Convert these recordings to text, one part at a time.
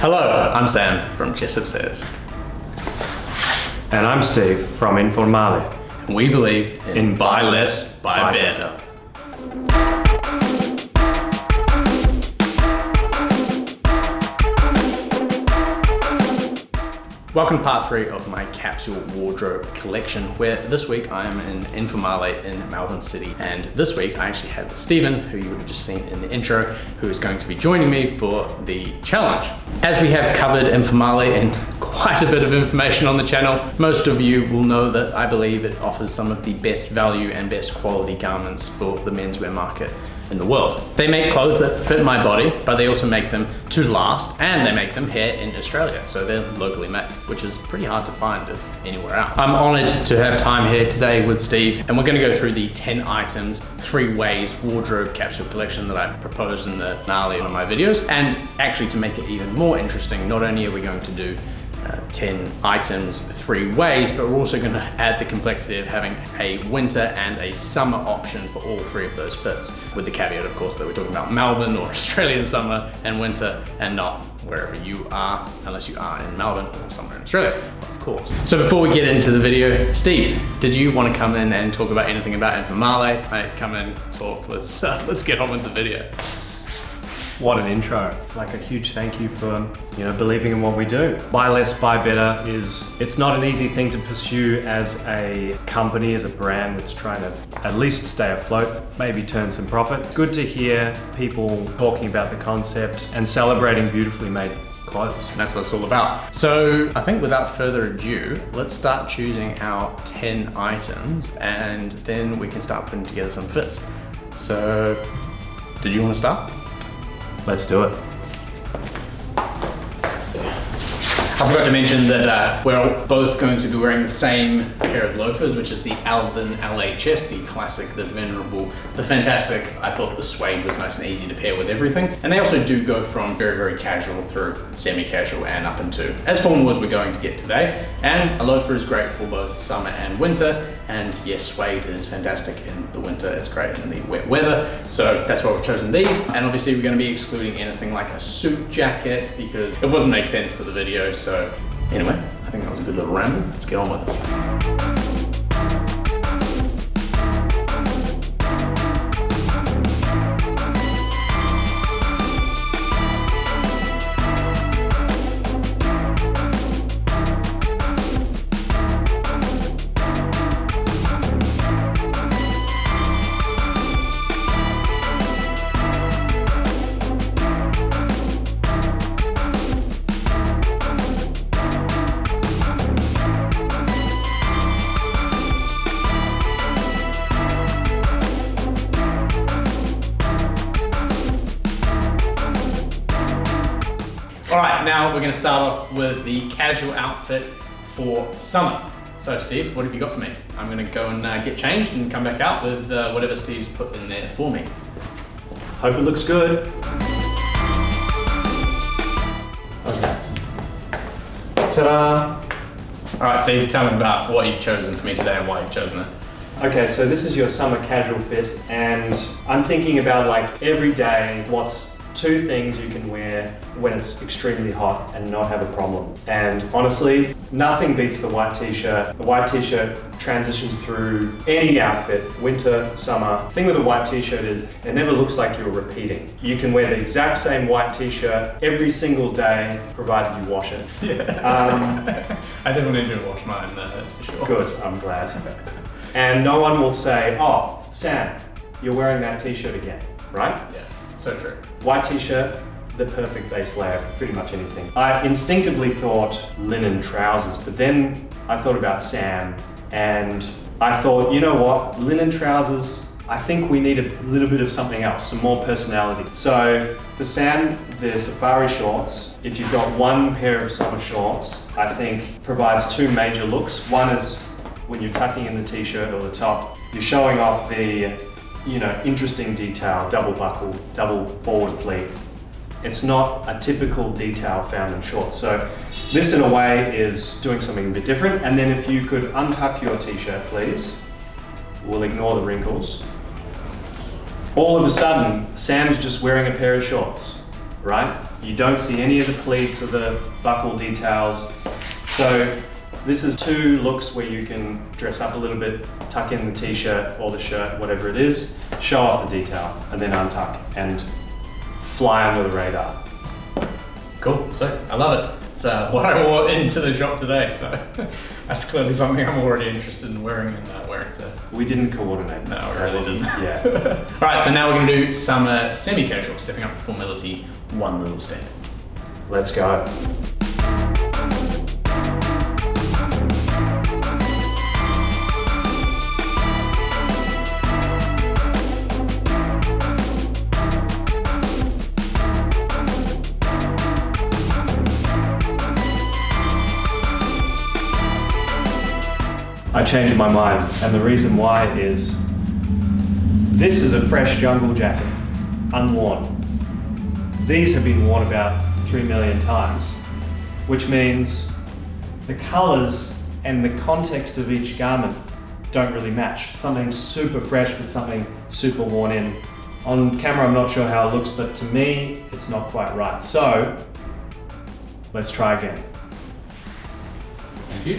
Hello, I'm Sam from Jessup Says. And I'm Steve from Informale. And we believe in buy less, buy better. Welcome to part 3 of my Capsule Wardrobe collection, where this week I am in Informale in Melbourne City. And this week I actually have Stephen, who you would have just seen in the intro, who is going to be joining me for the challenge. As we have covered Informale in quite a bit of information on the channel, most of you will know that I believe it offers some of the best value and best quality garments for the menswear market in the world. They make clothes that fit my body, but they also make them to last, and they make them here in Australia, so they're locally made, which is pretty hard to find anywhere else. I'm honoured to have time here today with Steve, and we're going to go through the 10 items, 3 ways wardrobe capsule collection that I proposed in the finale of my videos. And actually, to make it even more interesting, not only are we going to do 10 items 3 ways, but we're also going to add the complexity of having a winter and a summer option for all 3 of those fits, with the caveat of course that we're talking about Melbourne or Australian summer and winter, and not wherever you are, unless you are in Melbourne or somewhere in Australia, of course. So before we get into the video, Steve, did you want to come in and talk about anything about Informale? Come in, talk, let's get on with the video. What an intro. Like a huge thank you for, believing in what we do. Buy less, buy better it's not an easy thing to pursue as a company, as a brand that's trying to at least stay afloat, maybe turn some profit. Good to hear people talking about the concept and celebrating beautifully made clothes. And that's what it's all about. So I think without further ado, let's start choosing our 10 items and then we can start putting together some fits. So, did you want to start? Let's do it. I forgot to mention that we're both going to be wearing the same pair of loafers, which is the Alden LHS, the classic, the venerable, the fantastic. I thought the suede was nice and easy to pair with everything. And they also do go from very, very casual through semi-casual and up into as formal as we're going to get today. And a loafer is great for both summer and winter. And yes, suede is fantastic in the winter. It's great in the wet weather. So that's why we've chosen these. And obviously we're going to be excluding anything like a suit jacket because it doesn't make sense for the video. So anyway, I think that was a good little ramble. Let's get on with it. All right, now we're going to start off with the casual outfit for summer. So Steve, what have you got for me? I'm going to go and get changed and come back out with whatever Steve's put in there for me. Hope it looks good. What's that? Ta-da! All right, Steve, tell me about what you've chosen for me today and why you've chosen it. Okay, so this is your summer casual fit, and I'm thinking about like every day, what's 2 things you can wear when it's extremely hot and not have a problem. And honestly, nothing beats the white t-shirt. The white t-shirt transitions through any outfit, winter, summer. The thing with a white t-shirt is it never looks like you're repeating. You can wear the exact same white t-shirt every single day, provided you wash it. Yeah. I definitely do wash mine, that's for sure. Good, I'm glad. And no one will say, oh, Sam, you're wearing that t-shirt again, right? Yeah. So true. White t-shirt, the perfect base layer for pretty much anything. I instinctively thought linen trousers, but then I thought about Sam and I thought, you know what, linen trousers, I think we need a little bit of something else, some more personality. So for Sam, the safari shorts, if you've got one pair of summer shorts, I think provides 2 major looks. One is when you're tucking in the t-shirt or the top, you're showing off the interesting detail, double buckle, double forward pleat. It's not a typical detail found in shorts. So this in a way is doing something a bit different. And then if you could untuck your t-shirt, please. We'll ignore the wrinkles. All of a sudden, Sam's just wearing a pair of shorts. right? You don't see any of the pleats or the buckle details. So this is two looks where you can dress up a little bit, tuck in the t-shirt or the shirt, whatever it is, show off the detail, and then untuck and fly under the radar. Cool, so I love it. It's what I wore into the shop today, so that's clearly something I'm already interested in wearing and wearing. So we didn't coordinate. No, we really didn't. Yeah. All right, so now we're going to do summer semi-casual, stepping up the formality one little step. Let's go. I changed my mind, and the reason why is this is a fresh jungle jacket, unworn. These have been worn about 3 million times, which means the colors and the context of each garment don't really match. Something super fresh with something super worn in. On camera, I'm not sure how it looks, but to me, it's not quite right. So, let's try again. Thank you.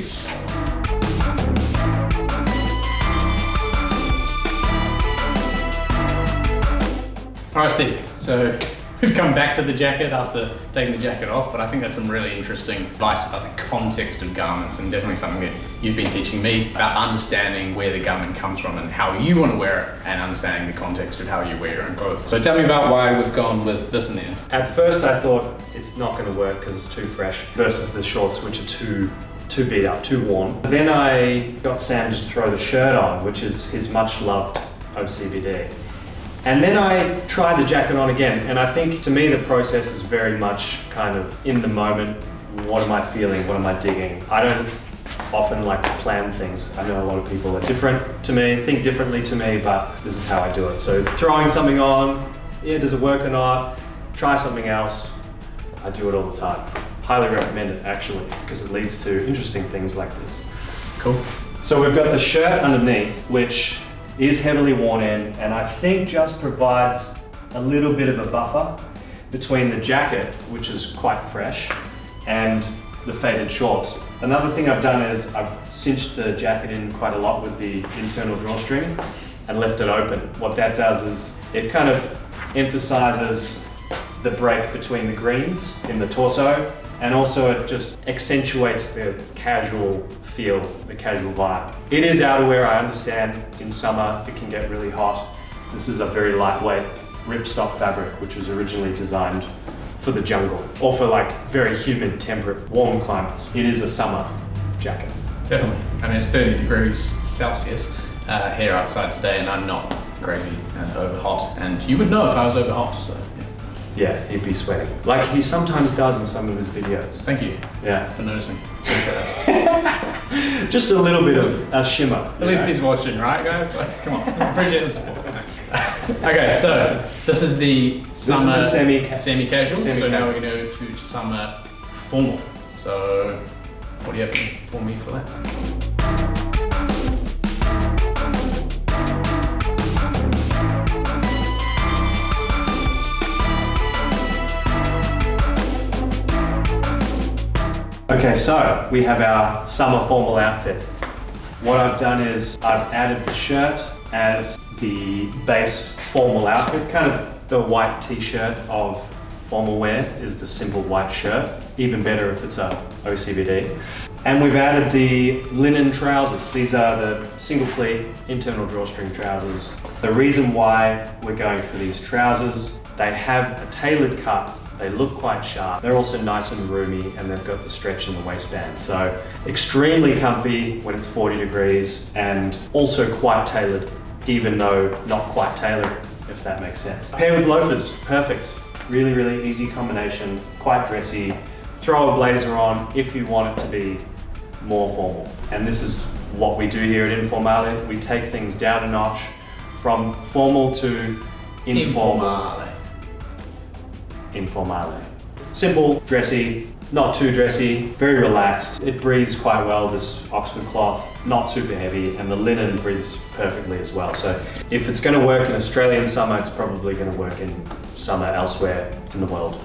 All right, Steve, so we've come back to the jacket after taking the jacket off, but I think that's some really interesting advice about the context of garments, and definitely something that you've been teaching me about understanding where the garment comes from and how you want to wear it, and understanding the context of how you wear your own clothes. So tell me about why we've gone with this in the end. At first I thought it's not going to work because it's too fresh versus the shorts, which are too beat up, too worn. Then I got Sam to throw the shirt on, which is his much loved OCBD. And then I tried the jacket on again, and I think to me the process is very much kind of in the moment. What am I feeling? What am I digging? I don't often like to plan things. I know a lot of people are different to me, think differently to me, but this is how I do it. So throwing something on, yeah, does it work or not? Try something else. I do it all the time. Highly recommend it actually, because it leads to interesting things like this. Cool. So we've got the shirt underneath, which is heavily worn in, and I think just provides a little bit of a buffer between the jacket, which is quite fresh, and the faded shorts. Another thing I've done is I've cinched the jacket in quite a lot with the internal drawstring and left it open. What that does is it kind of emphasizes the break between the greens in the torso, and also it just accentuates the casual feel, the casual vibe. It is outerwear, I understand. In summer, it can get really hot. This is a very lightweight ripstop fabric, which was originally designed for the jungle, or for like very humid, temperate, warm climates. It is a summer jacket. Definitely. I mean, it's 30 degrees Celsius here outside today, and I'm not crazy over hot. And you would know if I was over hot, so yeah. Yeah, he'd be sweating. Like he sometimes does in some of his videos. Thank you. Yeah. For noticing. Just a little bit of a shimmer. At least he's watching, right guys? Like, come on, appreciate the support. Okay, so this is the summer semi-casual. So now we're going to go to summer formal. So what do you have for me for that? Okay, so we have our summer formal outfit. What I've done is I've added the shirt as the base formal outfit. Kind of the white t-shirt of formal wear is the simple white shirt. Even better if it's a OCBD. And we've added the linen trousers. These are the single pleat internal drawstring trousers. The reason why we're going for these trousers, they have a tailored cut. They look quite sharp. They're also nice and roomy, and they've got the stretch in the waistband. So extremely comfy when it's 40 degrees, and also quite tailored, even though not quite tailored, if that makes sense. Pair with loafers, perfect. Really, really easy combination, quite dressy. Throw a blazer on if you want it to be more formal. And this is what we do here at Informale. We take things down a notch from formal to informal. Informale. Simple, dressy, not too dressy, very relaxed. It breathes quite well, this Oxford cloth, not super heavy, and the linen breathes perfectly as well. So if it's going to work in Australian summer, it's probably going to work in summer elsewhere in the world.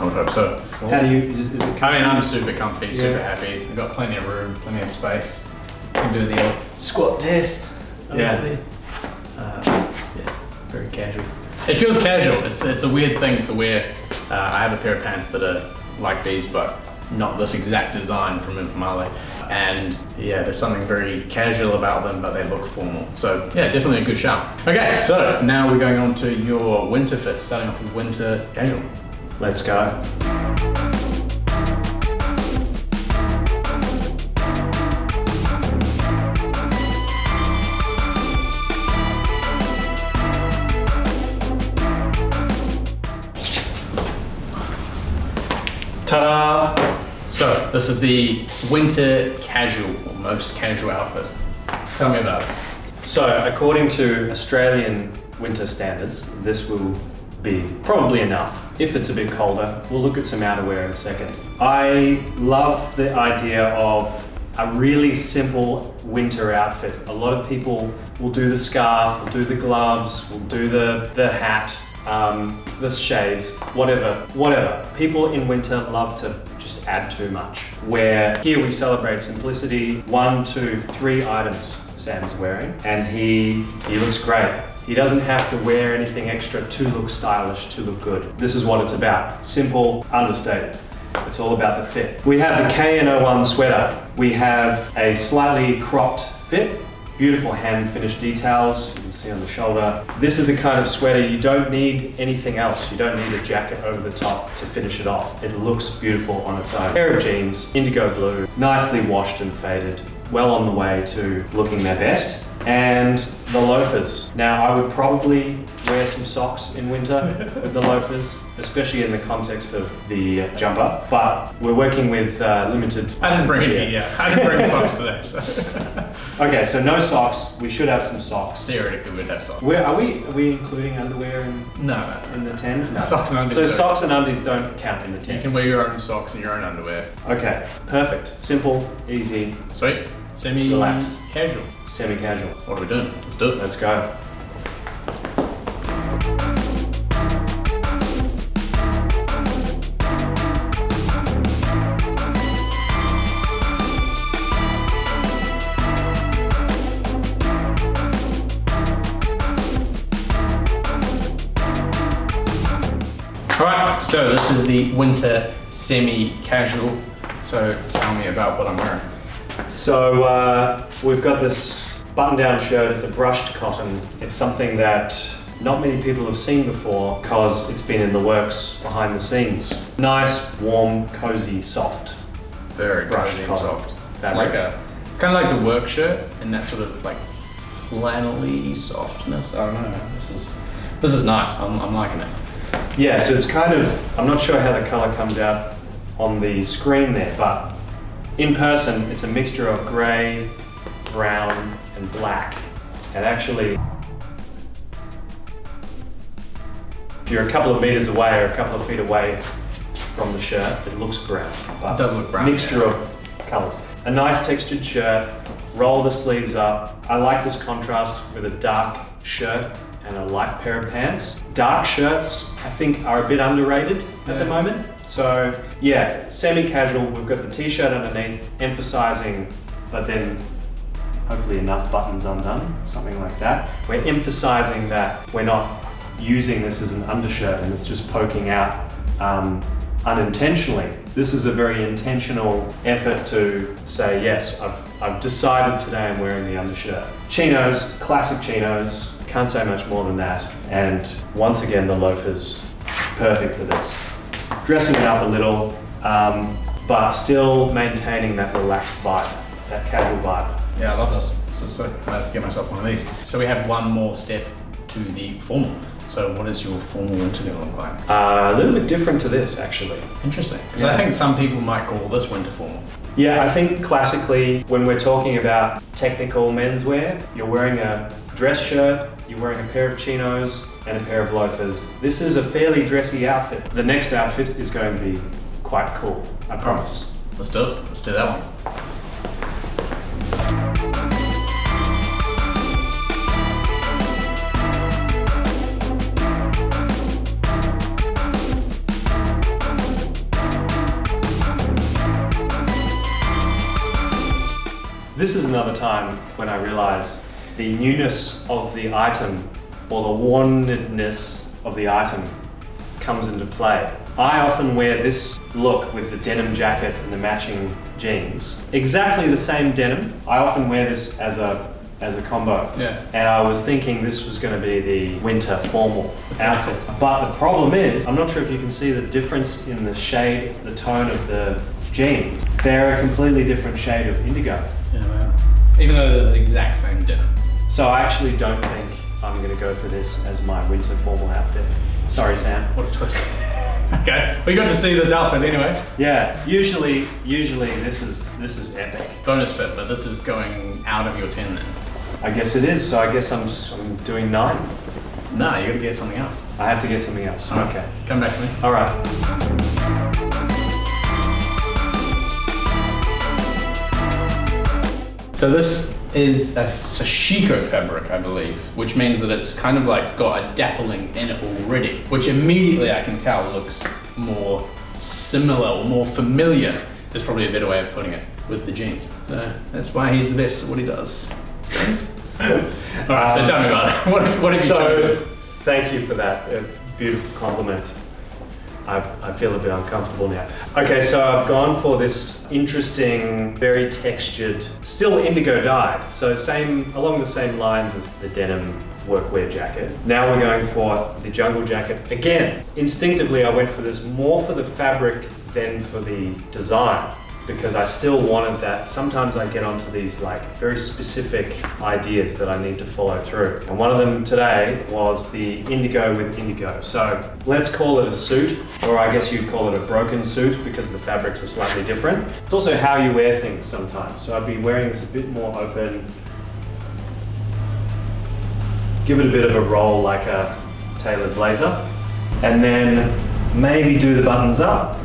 I would hope so. Cool. How do you, is it I mean, I'm super comfy, super happy. I've got plenty of room, plenty of space. Can do the old squat test, obviously. Yeah, very casual. It feels casual. It's a weird thing to wear. I have a pair of pants that are like these, but not this exact design from Informale. And yeah, there's something very casual about them, but they look formal. So yeah, definitely a good shout. Okay, so now we're going on to your winter fit, starting off with winter casual. Let's go. Ta-da! So this is the winter casual, or most casual outfit. Tell me about it. So according to Australian winter standards, this will be probably enough. If it's a bit colder, we'll look at some outerwear in a second. I love the idea of a really simple winter outfit. A lot of people will do the scarf, will do the gloves, will do the hat, the shades, whatever. People in winter love to just add too much. Where here we celebrate simplicity. 1, 2, 3 items Sam's wearing, and he looks great. He doesn't have to wear anything extra to look stylish, to look good. This is what it's about. Simple, understated. It's all about the fit. We have the KN01 sweater. We have a slightly cropped fit, beautiful hand finished details, you can see on the shoulder. This is the kind of sweater you don't need anything else. You don't need a jacket over the top to finish it off. It looks beautiful on its own. Pair of jeans, indigo blue, nicely washed and faded, well on the way to looking their best. And the loafers. Now I would probably wear some socks in winter with the loafers, especially in the context of the jumper, but we're working with limited. I didn't bring it here. I didn't bring socks today, so. Okay, so no socks. We should have some socks. Theoretically, we'd have socks. Are we including underwear in the 10? No. Socks and undies. So socks and undies don't count in the 10. You can wear your own socks and your own underwear. Okay, perfect. Simple, easy. Sweet. Relaxed. Casual. Semi-casual. What are we doing? Let's do it. Let's go. Alright, so this is the winter semi-casual. So tell me about what I'm wearing. So we've got this button-down shirt. It's a brushed cotton. It's something that not many people have seen before because it's been in the works behind the scenes. Nice, warm, cozy, soft. Very brushed and soft. It's kind of like the work shirt and that sort of like flannelly softness. I don't know. This is nice. I'm liking it. Yeah. So it's kind of. I'm not sure how the color comes out on the screen there, but in person, it's a mixture of grey, brown, and black. And actually, if you're a couple of meters away or a couple of feet away from the shirt, it looks brown. But it does look brown. Mixture of colours. A nice textured shirt, roll the sleeves up. I like this contrast with a dark shirt and a light pair of pants. Dark shirts, I think, are a bit underrated at the moment. So yeah, semi-casual, we've got the t-shirt underneath, emphasizing, but then hopefully enough buttons undone, something like that. We're emphasizing that we're not using this as an undershirt and it's just poking out unintentionally. This is a very intentional effort to say, yes, I've decided today I'm wearing the undershirt. Chinos, classic chinos, can't say much more than that. And once again, the loafers, perfect for this. Dressing it up a little, but still maintaining that relaxed vibe, that casual vibe. Yeah, I love this. This is so glad to get myself one of these. So we have one more step to the formal. So what is your formal winter going to look like? A little bit different to this, actually. Interesting, because I think some people might call this winter formal. Yeah, I think classically, when we're talking about technical menswear, you're wearing a dress shirt, you're wearing a pair of chinos and a pair of loafers. This is a fairly dressy outfit. The next outfit is going to be quite cool, I promise. Let's do it. Let's do that one. This is another time when I realize the newness of the item or the wantedness of the item comes into play. I often wear this look with the denim jacket and the matching jeans. Exactly the same denim. I often wear this as a combo. Yeah. And I was thinking this was going to be the winter formal outfit. But the problem is, I'm not sure if you can see the difference in the shade, the tone of the jeans. They're a completely different shade of indigo. Yeah, wow. Even though they're the exact same denim. So I actually don't think I'm going to go for this as my winter formal outfit. Sorry, Sam. What a twist. Okay, we got to see this outfit anyway. Yeah, usually this is epic. Bonus fit, but this is going out of your 10 then. I guess it is. So I guess I'm doing 9. No, you got to get something else. I have to get something else. All right. Okay. Come back to me. All right. So this is a sashiko fabric, I believe, which means that it's kind of like got a dappling in it already, which immediately I can tell looks more similar or more familiar, is probably a better way of putting it, with the jeans. So that's why he's the best at what he does. James? All right, so tell me about it. What have you chosen? Thank you for that beautiful compliment. I feel a bit uncomfortable now. Okay, so I've gone for this interesting, very textured, still indigo dyed. So along the same lines as the denim workwear jacket. Now we're going for the jungle jacket. Again, instinctively I went for this more for the fabric than for the design, because I still wanted that. Sometimes I get onto these like very specific ideas that I need to follow through. And one of them today was the indigo with indigo. So let's call it a suit, or I guess you'd call it a broken suit because the fabrics are slightly different. It's also how you wear things sometimes. So I'd be wearing this a bit more open. Give it a bit of a roll like a tailored blazer. And then maybe do the buttons up.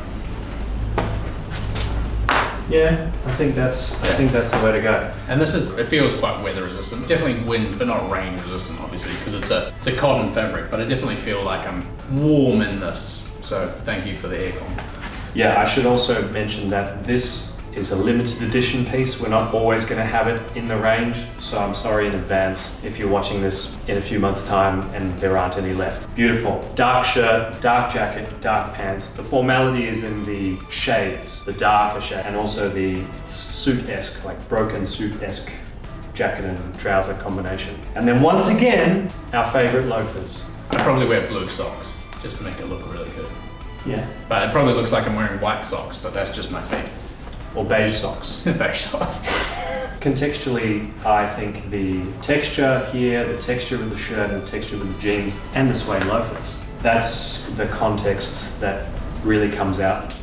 Yeah, I think that's the way to go. And it feels quite weather resistant. Definitely wind, but not rain resistant, obviously, because it's a cotton fabric, but I definitely feel like I'm warm in this. So thank you for the aircon. Yeah, I should also mention that this is a limited edition piece. We're not always going to have it in the range, so I'm sorry in advance if you're watching this in a few months' time and there aren't any left. Beautiful. Dark shirt, dark jacket, dark pants. The formality is in the shades, the darker shade, and also the suit-esque, like broken suit-esque jacket and trouser combination. And then once again, our favorite loafers. I'd probably wear blue socks just to make it look really good. Yeah. But it probably looks like I'm wearing white socks, but that's just my feet. Or beige socks. Beige socks. Contextually, I think the texture here, the texture of the shirt and the texture of the jeans and the suede loafers, that's the context that really comes out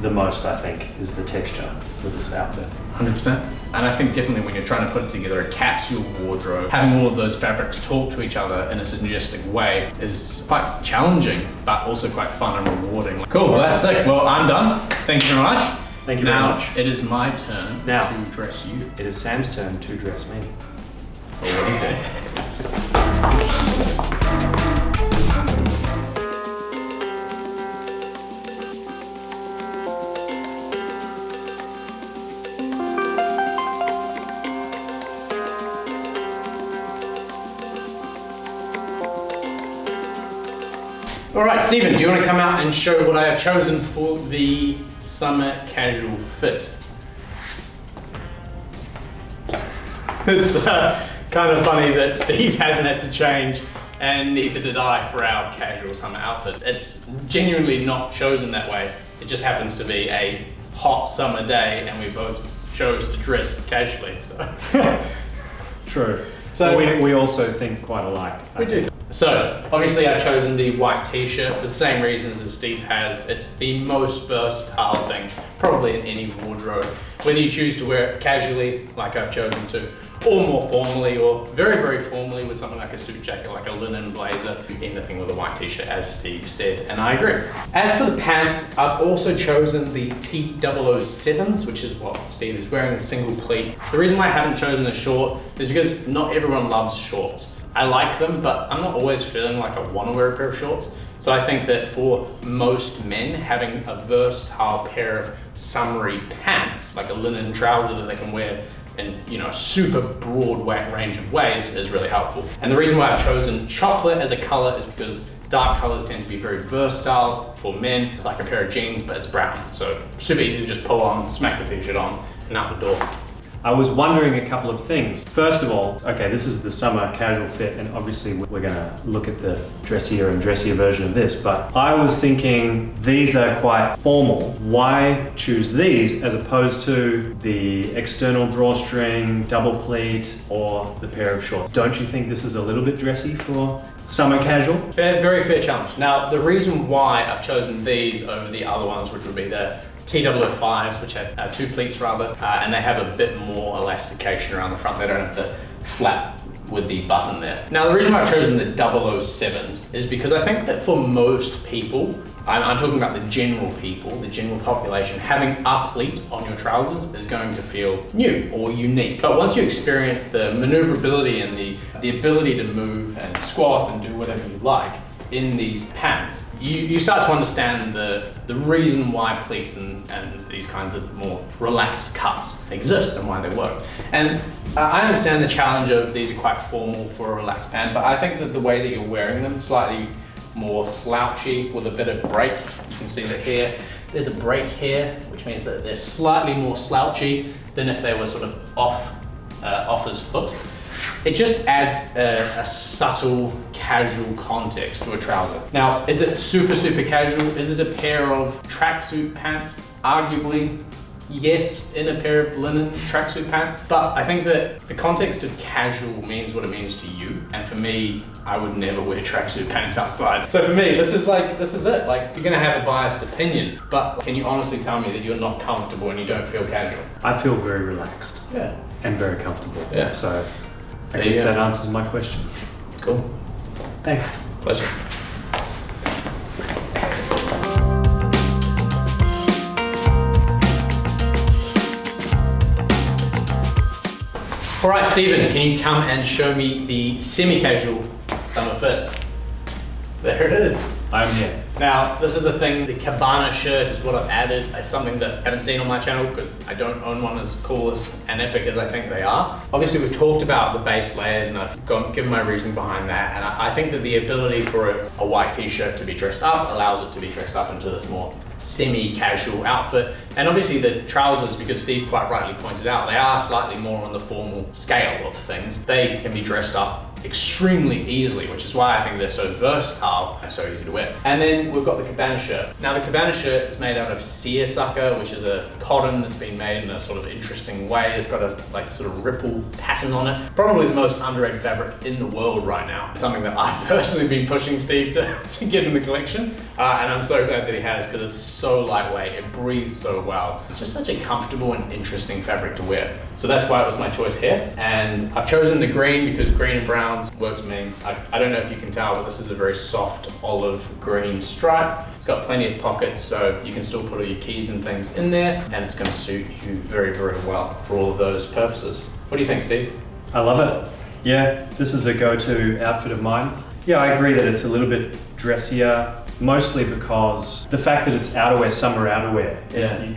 the most, I think, is the texture with this outfit. 100%. And I think definitely when you're trying to put together a capsule wardrobe, having all of those fabrics talk to each other in a synergistic way is quite challenging, but also quite fun and rewarding. Cool, well that's it. Well, I'm done. Thank you very much. Thank you very much. Now, it is my turn to dress you. It is Sam's turn to dress me. Or what he said. All right, Stephen, do you want to come out and show what I have chosen for the summer casual fit? It's kind of funny that Steve hasn't had to change, and neither did I for our casual summer outfit. It's genuinely not chosen that way. It just happens to be a hot summer day, and we both chose to dress casually. So True. So we also think quite alike. We do. So obviously I've chosen the white t-shirt for the same reasons as Steve has. It's the most versatile thing, probably in any wardrobe. Whether you choose to wear it casually, like I've chosen to, or more formally, or very, very formally with something like a suit jacket, like a linen blazer, anything with a white t-shirt, as Steve said, and I agree. As for the pants, I've also chosen the T007s, which is what Steve is wearing, a single pleat. The reason why I haven't chosen a short is because not everyone loves shorts. I like them, but I'm not always feeling like I want to wear a pair of shorts. So I think that for most men, having a versatile pair of summery pants, like a linen trouser that they can wear in a super broad range of ways, is really helpful. And the reason why I've chosen chocolate as a color is because dark colors tend to be very versatile for men. It's like a pair of jeans, but it's brown. So super easy to just pull on, smack the t-shirt on, and out the door. I was wondering a couple of things. First of all, okay, this is the summer casual fit, and obviously we're gonna look at the dressier and dressier version of this, but I was thinking these are quite formal. Why choose these as opposed to the external drawstring, double pleat, or the pair of shorts? Don't you think this is a little bit dressy for summer casual? Very fair challenge. Now, the reason why I've chosen these over the other ones, which would be the T005s, which have 2 pleats rather, and they have a bit more elastication around the front. They don't have the flap with the button there. Now, the reason why I've chosen the 007s is because I think that for most people, I'm talking about the general people, the general population, having a pleat on your trousers is going to feel new or unique. But once you experience the maneuverability and the ability to move and squat and do whatever you like in these pants, you start to understand the reason why pleats and these kinds of more relaxed cuts exist and why they work. And I understand the challenge of these are quite formal for a relaxed pant, but I think that the way that you're wearing them, slightly more slouchy with a bit of break. You can see that here, there's a break here, which means that they're slightly more slouchy than if they were sort of off his foot. It just adds a subtle casual context to a trouser. Now, is it super casual? Is it a pair of tracksuit pants? Arguably, yes, in a pair of linen tracksuit pants, but I think that the context of casual means what it means to you. And for me, I would never wear tracksuit pants outside. So for me, this is it. Like, you're gonna have a biased opinion, but can you honestly tell me that you're not comfortable and you don't feel casual? I feel very relaxed. Yeah. And very comfortable. Yeah. So I guess that answers my question. Cool. Thanks. Pleasure. All right, Stephen, can you come and show me the semi-casual summer fit? There it is. I'm here. Now, this is a thing, the cabana shirt is what I've added. It's something that I haven't seen on my channel because I don't own one as cool and epic as I think they are. Obviously, we've talked about the base layers and I've given my reasoning behind that. And I think that the ability for a white t-shirt to be dressed up allows it to be dressed up into this more semi-casual outfit. And obviously the trousers, because Steve quite rightly pointed out, they are slightly more on the formal scale of things. They can be dressed up extremely easily, which is why I think they're so versatile and so easy to wear. And then we've got the cabana shirt. Now the cabana shirt is made out of seersucker, which is a cotton that's been made in a sort of interesting way. It's got a sort of ripple pattern on it. Probably the most underrated fabric in the world right now. It's something that I've personally been pushing Steve to get in the collection. And I'm so glad that he has, because it's so lightweight, it breathes so well. It's just such a comfortable and interesting fabric to wear. So that's why it was my choice here. And I've chosen the green because green and browns works for me. I don't know if you can tell, but this is a very soft olive green stripe. It's got plenty of pockets, so you can still put all your keys and things in there, and it's going to suit you very, very well for all of those purposes. What do you think, Steve? I love it. Yeah, this is a go-to outfit of mine. Yeah, I agree that it's a little bit dressier, mostly because the fact that it's outerwear, summer outerwear. Yeah.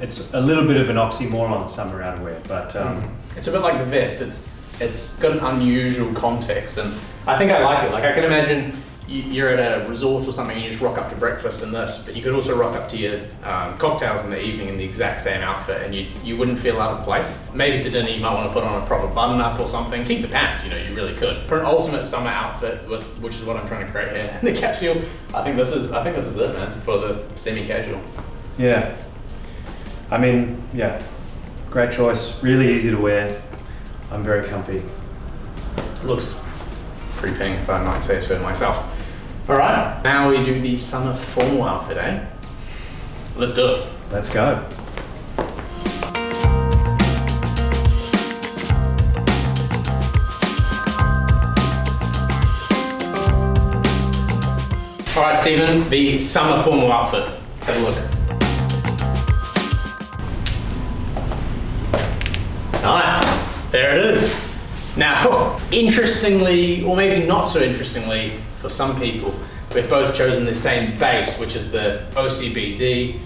It's a little bit of an oxymoron, summer outerwear, but it's a bit like the vest. It's got an unusual context, and I think I like it. Like, I can imagine you're at a resort or something and you just rock up to breakfast in this, but you could also rock up to your cocktails in the evening in the exact same outfit, and you wouldn't feel out of place. Maybe to dinner you might want to put on a proper button up or something. Keep the pants, you really could. For an ultimate summer outfit, which is what I'm trying to create here in the capsule, I think this is it, man, for the semi-casual. Yeah. I mean, yeah, great choice. Really easy to wear. I'm very comfy. Looks pretty pink, if I might say so myself. All right, now we do the summer formal outfit, eh? Let's do it. Let's go. All right, Stephen, the summer formal outfit. Let's have a look. Nice, there it is. Now, interestingly, or maybe not so interestingly for some people, we've both chosen the same base, which is the OCBD,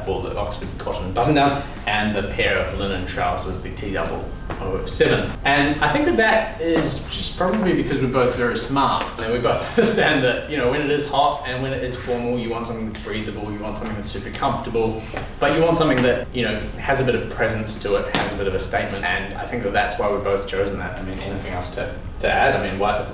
or the Oxford cotton button-down, and the pair of linen trousers, the TW07s. And I think that is just probably because we're both very smart. And we both understand that, you know, when it is hot and when it is formal, you want something that's breathable, you want something that's super comfortable, but you want something that, you know, has a bit of presence to it, has a bit of a statement. And I think that that's why we've both chosen that. I mean, anything else to add? I mean, what?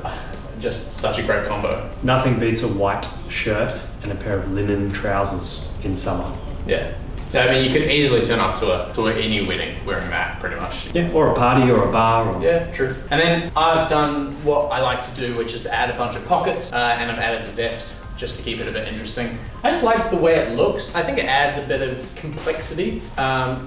Just such a great combo. Nothing beats a white shirt and a pair of linen trousers in summer. Yeah. So I mean, you could easily turn up to any wedding wearing that, pretty much. Yeah, or a party or a bar. Or... Yeah, true. And then I've done what I like to do, which is to add a bunch of pockets, and I've added the vest just to keep it a bit interesting. I just like the way it looks. I think it adds a bit of complexity.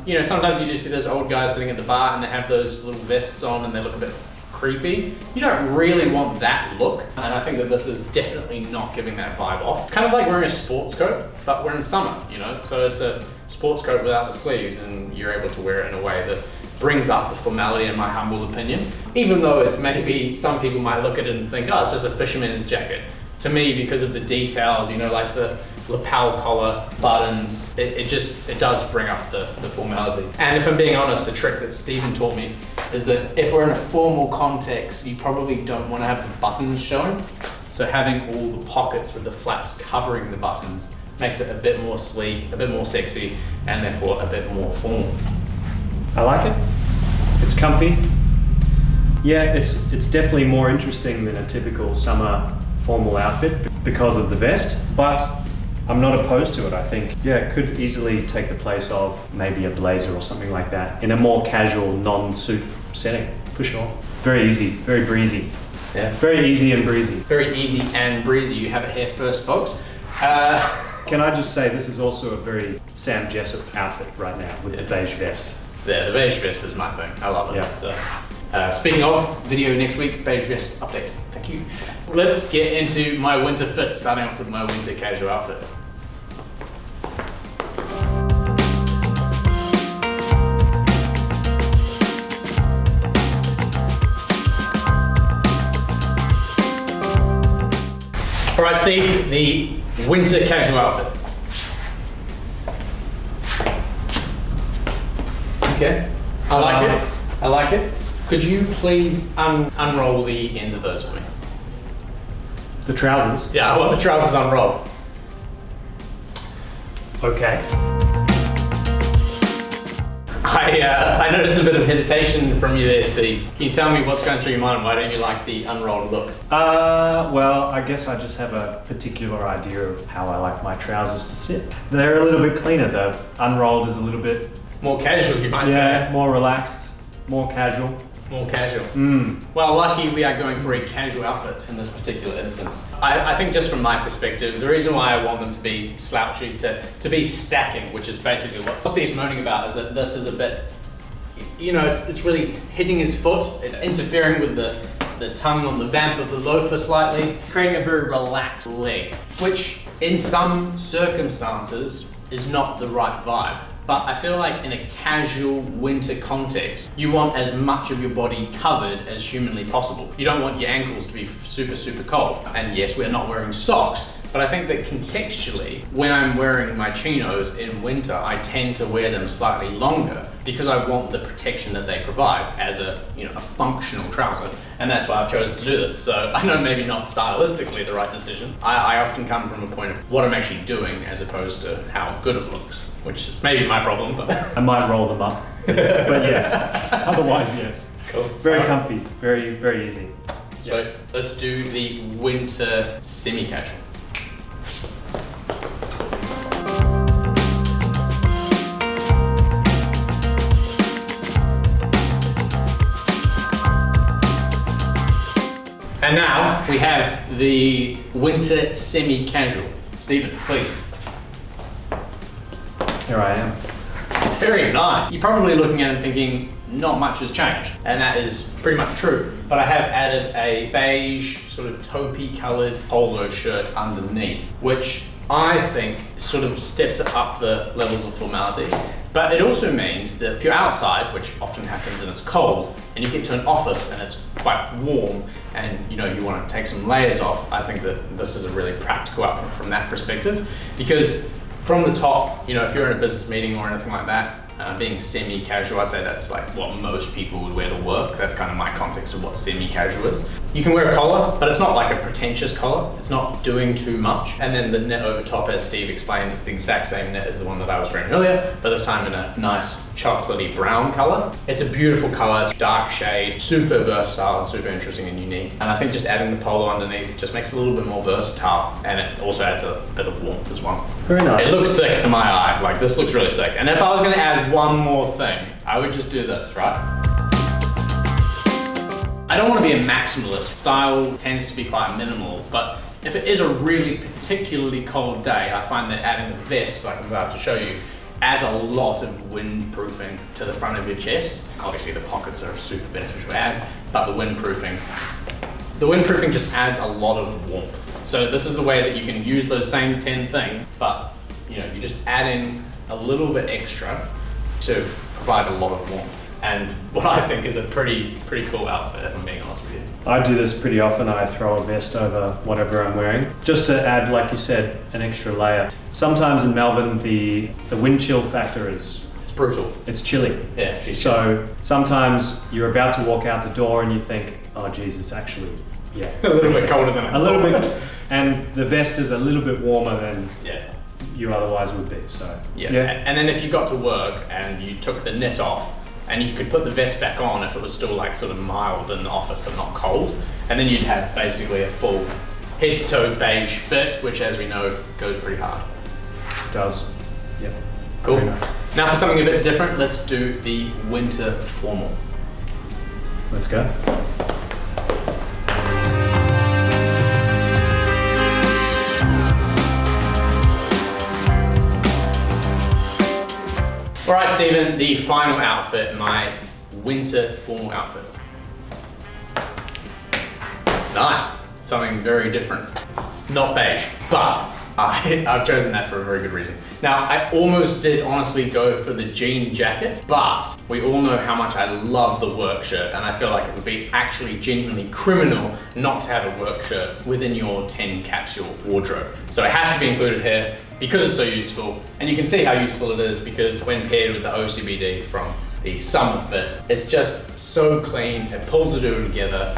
You know, sometimes you do see those old guys sitting at the bar and they have those little vests on and they look a bit creepy. You don't really want that look, and I think that this is definitely not giving that vibe off. It's kind of like wearing a sports coat, but we're in summer, you know? So it's a sports coat without the sleeves, and you're able to wear it in a way that brings up the formality, in my humble opinion. Even though it's maybe, some people might look at it and think, oh, it's just a fisherman's jacket. To me, because of the details, you know, like the lapel collar, buttons, it does bring up the formality. And if I'm being honest, a trick that Stephen taught me is that if we're in a formal context, you probably don't want to have the buttons showing. So having all the pockets with the flaps covering the buttons makes it a bit more sleek, a bit more sexy, and therefore a bit more formal. I like it. It's comfy. Yeah, it's definitely more interesting than a typical summer formal outfit because of the vest, but I'm not opposed to it. I think, yeah, it could easily take the place of maybe a blazer or something like that in a more casual, non-suit setting, for sure. Very easy, very breezy. Yeah. Very easy and breezy. Very easy and breezy. You have it here first, folks. Can I just say, this is also a very Sam Jessup outfit right now with the beige vest. Yeah, the beige vest is my thing. I love it. Yeah. So, speaking of, video next week, beige vest update. Thank you. Let's get into my winter fit, starting off with my winter casual outfit. All right, Steve, the winter casual outfit. Okay, I like it. I like it. Could you please unroll the ends of those for me? The trousers? Yeah, I want the trousers unrolled. Okay. I noticed a bit of hesitation from you there, Steve. Can you tell me what's going through your mind? Why don't you like the unrolled look? Well, I guess I just have a particular idea of how I like my trousers to sit. They're a little bit cleaner. The unrolled is a little bit... More casual, you might say. Yeah, more relaxed, more casual. More casual. Well, lucky we are going for a casual outfit in this particular instance. I think just from my perspective, the reason why I want them to be slouchy, to be stacking, which is basically what Steve's moaning about, is that this is a bit, you know, it's really hitting his foot, interfering with the tongue on the vamp of the loafer slightly, creating a very relaxed leg, which in some circumstances is not the right vibe. But I feel like in a casual winter context, you want as much of your body covered as humanly possible. You don't want your ankles to be super, super cold. And yes, we're not wearing socks, but I think that contextually, when I'm wearing my chinos in winter, I tend to wear them slightly longer because I want the protection that they provide as a functional trouser. And that's why I've chosen to do this. So I know maybe not stylistically the right decision. I often come from a point of what I'm actually doing as opposed to how good it looks, which is maybe my problem, but... I might roll them up, but yes. Otherwise, yes. Cool. Very comfy, very, very easy. So let's do the winter semi-casual. And now we have the winter semi-casual. Stephen, please. Here I am. Very nice. You're probably looking at it thinking, not much has changed, and that is pretty much true. But I have added a beige, sort of taupey colored polo shirt underneath, which I think sort of steps up the levels of formality. But it also means that if you're outside, which often happens and it's cold, and you get to an office and it's quite warm, and you want to take some layers off, I think that this is a really practical outfit from that perspective. Because from the top, if you're in a business meeting or anything like that, being semi-casual, I'd say that's like what most people would wear to work. That's kind of my context of what semi-casual is. You can wear a collar, but it's not like a pretentious collar. It's not doing too much. And then the knit over top, as Steve explained, is the exact same knit as the one that I was wearing earlier, but this time in a nice chocolatey brown color. It's a beautiful color, it's dark shade, super versatile, super interesting and unique. And I think just adding the polo underneath just makes it a little bit more versatile, and it also adds a bit of warmth as well. Very nice. It looks sick to my eye, like this looks really sick. And if I was gonna add one more thing, I would just do this, right? I don't want to be a maximalist. Style tends to be quite minimal, but if it is a really particularly cold day, I find that adding a vest, like I'm about to show you, adds a lot of windproofing to the front of your chest. Obviously the pockets are a super beneficial add, but the windproofing just adds a lot of warmth. So this is the way that you can use those same 10 things, but you're just adding a little bit extra to provide a lot of warmth. And what I think is a pretty cool outfit, if I'm being honest with you. I do this pretty often. I throw a vest over whatever I'm wearing, just to add, like you said, an extra layer. Sometimes in Melbourne, the wind chill factor is... It's brutal. It's chilly. Yeah. So sometimes you're about to walk out the door and you think, oh geez, it's actually, yeah. a little bit colder than I thought. A little bit, and the vest is a little bit warmer than you otherwise would be, so. Yeah. And then if you got to work and you took the knit off, and you could put the vest back on if it was still like sort of mild in the office but not cold, and then you'd have basically a full head to toe beige fit, which as we know goes pretty hard. It does. Yep. Cool. Very nice. Now for something a bit different, let's do the winter formal. Let's go. All right, Stephen, the final outfit, my winter formal outfit. Nice, something very different. It's not beige, but I've chosen that for a very good reason. Now, I almost did honestly go for the jean jacket, but we all know how much I love the work shirt, and I feel like it would be actually genuinely criminal not to have a work shirt within your 10 capsule wardrobe. So it has to be included here because it's so useful, and you can see how useful it is because when paired with the OCBD from the summer fit, it's just so clean, it pulls it all together.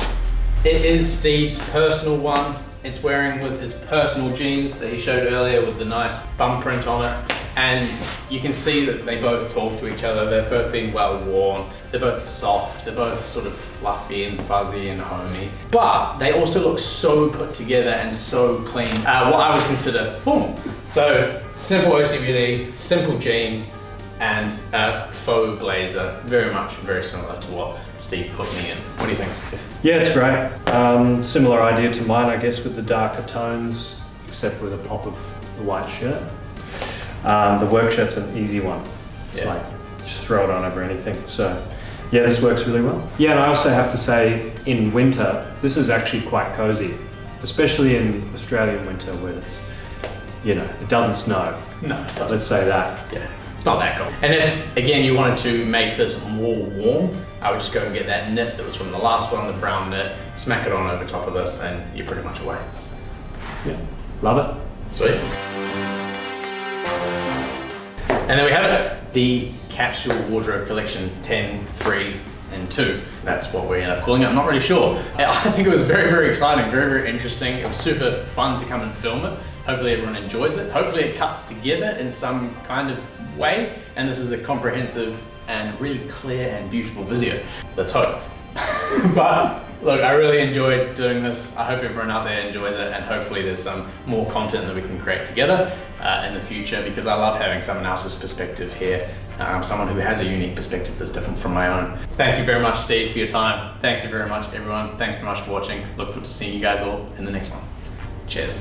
It is Steve's personal one. It's wearing with his personal jeans that he showed earlier with the nice bum print on it. And you can see that they both talk to each other. They've both been well worn. They're both soft. They're both sort of fluffy and fuzzy and homey. But they also look so put together and so clean. What I would consider formal. So simple OCBD, simple jeans, and a faux blazer. Very similar to what Steve put me in. What do you think, Steve? Yeah, it's great. Similar idea to mine, I guess, with the darker tones, except with a pop of the white shirt. The work shirt's an easy one. It's like, just throw it on over anything. So yeah, this works really well. Yeah, and I also have to say, in winter, this is actually quite cozy, especially in Australian winter where it's, it doesn't snow. No, it doesn't. Let's say that. Yeah. It's not that cold. And if, again, you wanted to make this more warm, I would just go and get that knit that was from the last one, the brown knit, smack it on over top of this, and you're pretty much away. Yeah, love it. Sweet. And there we have it, the Capsule Wardrobe Collection 10, 3, and 2. That's what we end up calling it, I'm not really sure. I think it was very exciting, very interesting. It was super fun to come and film it. Hopefully everyone enjoys it. Hopefully it cuts together in some kind of way, and this is a comprehensive and really clear and beautiful video. Let's hope. But look, I really enjoyed doing this. I hope everyone out there enjoys it, and hopefully there's some more content that we can create together in the future, because I love having someone else's perspective here, someone who has a unique perspective that's different from my own. Thank you very much, Steve, for your time. Thanks very much, everyone. Thanks very much for watching. Look forward to seeing you guys all in the next one. Cheers.